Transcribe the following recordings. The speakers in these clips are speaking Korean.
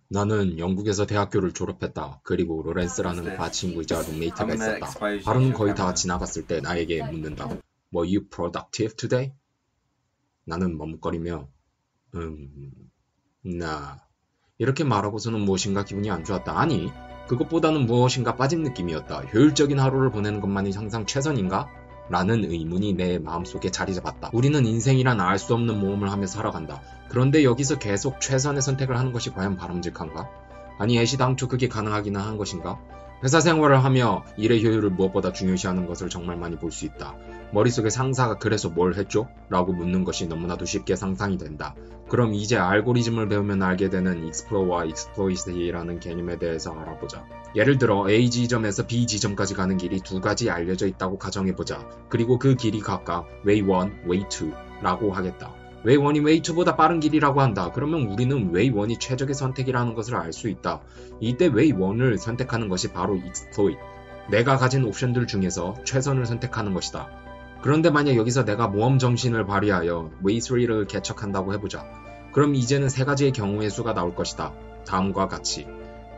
나는 영국에서 대학교를 졸업했다. 그리고 로렌스라는 과친구이자 룸메이트가 있었다. 하루는 거의 다 지나갔을 때 나에게 묻는다. Were you productive today? 나는 머뭇거리며 나 이렇게 말하고서는 무엇인가 기분이 안 좋았다. 아니, 그것보다는 무엇인가 빠진 느낌이었다. 효율적인 하루를 보내는 것만이 항상 최선인가? 라는 의문이 내 마음속에 자리 잡았다. 우리는 인생이란 알 수 없는 모험을 하며 살아간다. 그런데 여기서 계속 최선의 선택을 하는 것이 과연 바람직한가? 아니, 애시당초 그게 가능하기는 한 것인가? 회사 생활을 하며 일의 효율을 무엇보다 중요시하는 것을 정말 많이 볼 수 있다. 머릿속에 상사가 그래서 뭘 했죠? 라고 묻는 것이 너무나도 쉽게 상상이 된다. 그럼 이제 알고리즘을 배우면 알게 되는 Explorer와 Exploit이라는 개념에 대해서 알아보자. 예를 들어 A 지점에서 B 지점까지 가는 길이 두 가지 알려져 있다고 가정해보자. 그리고 그 길이 각각 Way 1, Way 2라고 하겠다. Way 1이 Way 2보다 빠른 길이라고 한다. 그러면 우리는 Way 1이 최적의 선택이라는 것을 알 수 있다. 이때 Way 1을 선택하는 것이 바로 Exploit. 내가 가진 옵션들 중에서 최선을 선택하는 것이다. 그런데 만약 여기서 내가 모험 정신을 발휘하여 Way 3를 개척한다고 해보자. 그럼 이제는 세 가지의 경우의 수가 나올 것이다. 다음과 같이.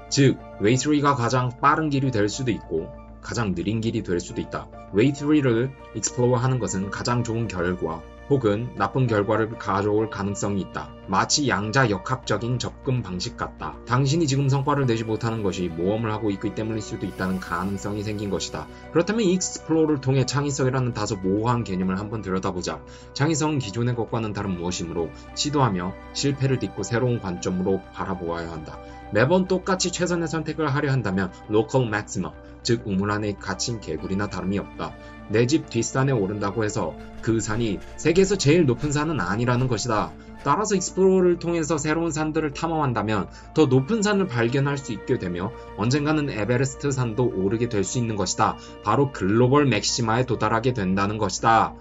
즉, Way 3가 가장 빠른 길이 될 수도 있고 가장 느린 길이 될 수도 있다. Way 3를 explore 하는 것은 가장 좋은 결과 혹은 나쁜 결과를 가져올 가능성이 있다. 마치 양자 역학적인 접근 방식 같다. 당신이 지금 성과를 내지 못하는 것이 모험을 하고 있기 때문일 수도 있다는 가능성이 생긴 것이다. 그렇다면 이 익스플로어를 통해 창의성이라는 다소 모호한 개념을 한번 들여다보자. 창의성은 기존의 것과는 다른 무엇이므로 시도하며 실패를 딛고 새로운 관점으로 바라보아야 한다. 매번 똑같이 최선의 선택을 하려 한다면 local maximum, 즉 우물 안에 갇힌 개구리나 다름이 없다. 내 집 뒷산에 오른다고 해서 그 산이 세계에서 제일 높은 산은 아니라는 것이다. 따라서 익스플로어를 통해서 새로운 산들을 탐험한다면 더 높은 산을 발견할 수 있게 되며 언젠가는 에베레스트 산도 오르게 될 수 있는 것이다. 바로 글로벌 맥시마에 도달하게 된다는 것이다.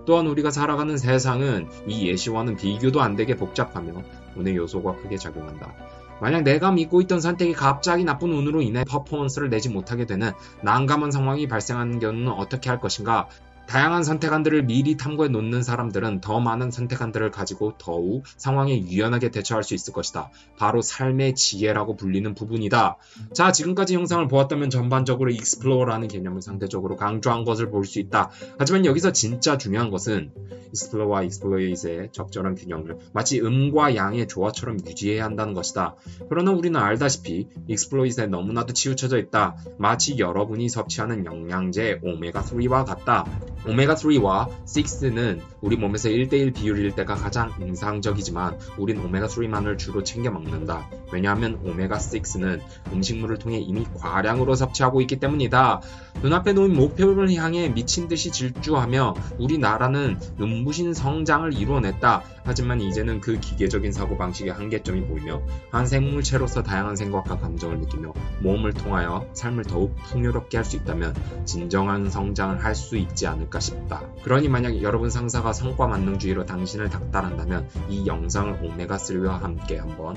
또한 우리가 살아가는 세상은 이 예시와는 비교도 안 되게 복잡하며 운의 요소가 크게 작용한다. 만약 내가 믿고 있던 선택이 갑자기 나쁜 운으로 인해 퍼포먼스를 내지 못하게 되는 난감한 상황이 발생하는 경우는 어떻게 할 것인가? 다양한 선택안들을 미리 탐구해 놓는 사람들은 더 많은 선택안들을 가지고 더욱 상황에 유연하게 대처할 수 있을 것이다. 바로 삶의 지혜라고 불리는 부분이다. 자, 지금까지 영상을 보았다면 전반적으로 Explorer라는 개념을 상대적으로 강조한 것을 볼 수 있다. 하지만 여기서 진짜 중요한 것은 Explorer와 Exploit의 적절한 균형을 마치 음과 양의 조화처럼 유지해야 한다는 것이다. 그러나 우리는 알다시피 Exploit에 너무나도 치우쳐져 있다. 마치 여러분이 섭취하는 영양제 오메가3와 같다. 오메가3와 6는 우리 몸에서 1대1 비율일 때가 가장 인상적이지만 우린 오메가3만을 주로 챙겨 먹는다. 왜냐하면 오메가6는 음식물을 통해 이미 과량으로 섭취하고 있기 때문이다. 눈앞에 놓인 목표를 향해 미친듯이 질주하며 우리나라는 눈부신 성장을 이루어냈다. 하지만 이제는 그 기계적인 사고방식의 한계점이 보이며 한 생물체로서 다양한 생각과 감정을 느끼며 모험을 통하여 삶을 더욱 풍요롭게 할 수 있다면 진정한 성장을 할 수 있지 않을까 싶다. 그러니 만약 여러분 상사가 성과 만능주의로 당신을 닥달한다면 이 영상을 오메가3와 함께 한번